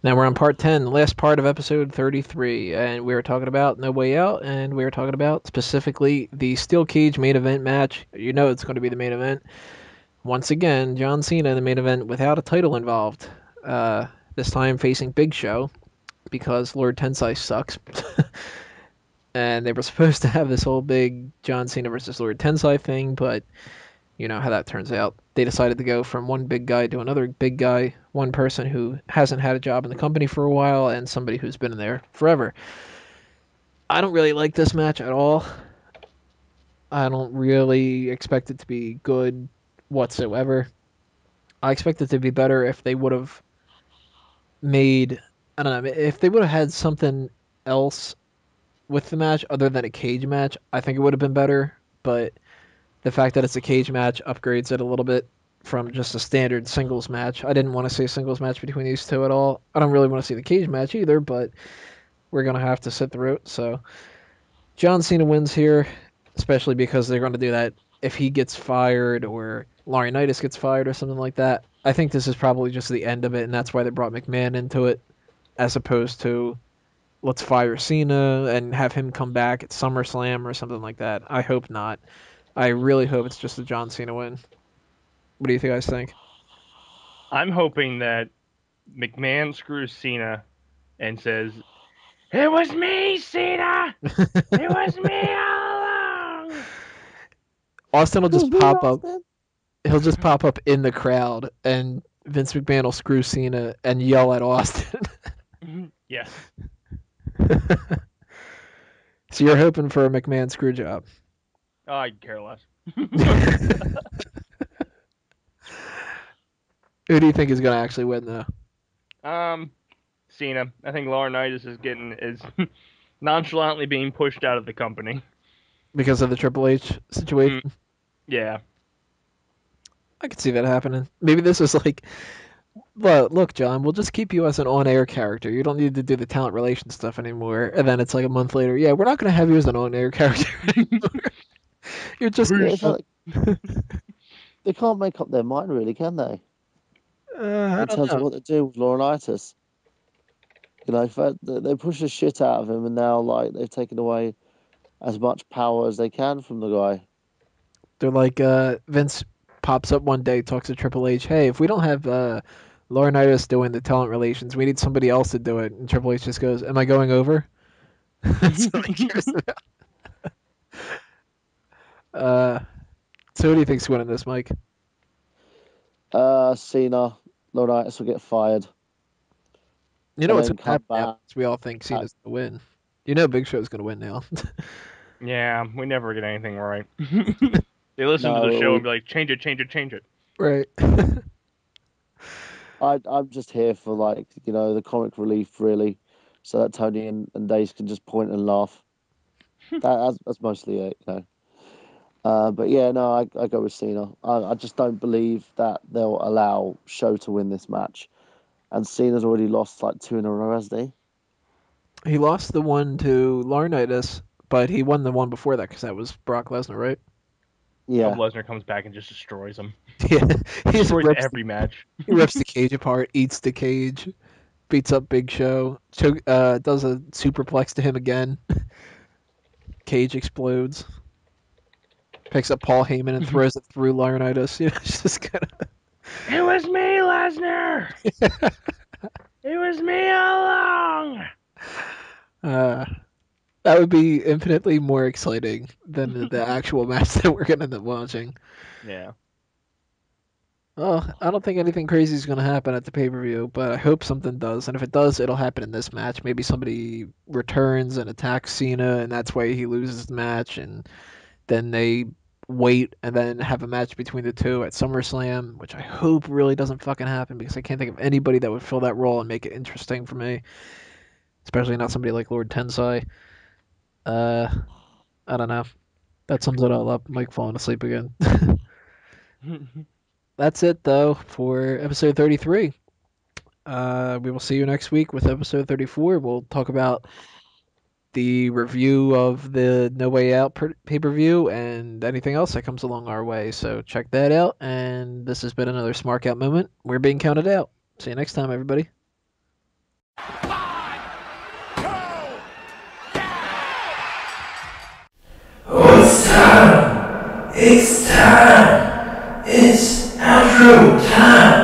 Now we're on part 10, the last part of episode 33, and we were talking about No Way Out, and we were talking about specifically the Steel Cage main event match. You know it's going to be the main event. Once again, John Cena in the main event without a title involved. This time facing Big Show because Lord Tensai sucks. And they were supposed to have this whole big John Cena versus Lord Tensai thing, but you know how that turns out. They decided to go from one big guy to another big guy, one person who hasn't had a job in the company for a while, and somebody who's been in there forever. I don't really like this match at all. I don't really expect it to be good whatsoever. I expect it to be better if they would have made, I don't know, if they would have had something else with the match other than a cage match. I think it would have been better, but the fact that it's a cage match upgrades it a little bit from just a standard singles match. I didn't want to see a singles match between these two at all. I don't really want to see the cage match either, but we're going to have to sit through it. So John Cena wins here, especially because they're going to do that if he gets fired or Laurinaitis gets fired or something like that. I think this is probably just the end of it, and that's why they brought McMahon into it, as opposed to let's fire Cena and have him come back at SummerSlam or something like that. I hope not. I really hope it's just a John Cena win. What do you guys think? I'm hoping that McMahon screws Cena and says, "It was me, Cena! It was me all along!" Austin will It was just me, pop up. Austin. He'll just pop up in the crowd, and Vince McMahon will screw Cena and yell at Austin. Yes. So you're hoping for a McMahon screw job. Oh, I care less. Who do you think is going to actually win, though? Cena. I think Laurinaitis is nonchalantly being pushed out of the company. Because of the Triple H Mm, situation? yeah. I could see that happening. Maybe this was like, well, look, John, we'll just keep you as an on-air character. You don't need to do the talent relations stuff anymore. And then it's like a month later, yeah, we're not going to have you as an on-air character anymore. You're just Yeah, going it's to... like they can't make up their mind, really, can they? I In don't terms of know. what they do with Laurinaitis, they push the shit out of him, and now like they've taken away as much power as they can from the guy. They're like, Vince pops up one day, talks to Triple H, hey, if we don't have Laurinaitis doing the talent relations, we need somebody else to do it. And Triple H just goes, am I going over? That's all he cares about. Uh, so who do you think's winning this, Mike? Cena, Laurinaitis will get fired You know and what's then going to happen come now? back. Is we all think Cena's going to win. You know Big Show's going to win now. Yeah, we never get anything right. They listen to the No, show and be like, change it, change it, change it. Right. I'm just here for the comic relief, really, so that Tony and Dace can just point and laugh. That's mostly it. But yeah, no, I go with Cena. I just don't believe that they'll allow Show to win this match. And Cena's already lost like two in a row, hasn't He lost the one to Laurinaitis, but he won the one before that because that was Brock Lesnar, right? he? Hope Yeah. Lesnar comes back and just destroys him. Yeah. He just Destroys rips, every match. he rips the cage apart, eats the cage, beats up Big Show, does a superplex to him again. Cage explodes. Picks up Paul Heyman and throws it through Laurinaitis. You know, it's just kind It was me, Lesnar! of. It was me all along! uh, that would be infinitely more exciting than the actual match that we're gonna end up watching. Yeah. Well, I don't think anything crazy is going to happen at the pay-per-view, but I hope something does. And if it does, it'll happen in this match. Maybe somebody returns and attacks Cena, and that's why he loses the match. And then they wait and then have a match between the two at SummerSlam, which I hope really doesn't fucking happen because I can't think of anybody that would fill that role and make it interesting for me, especially not somebody like Lord Tensai. Uh, I don't know. That sums it all up. Mike falling asleep again. That's it, though, for episode 33. We will see you next week with episode 34. We'll talk about the review of the No Way Out pay per view and anything else that comes along our way. So check that out. And this has been another Smark Out moment. We're being counted out. See you next time, everybody. It's time. It's outro time.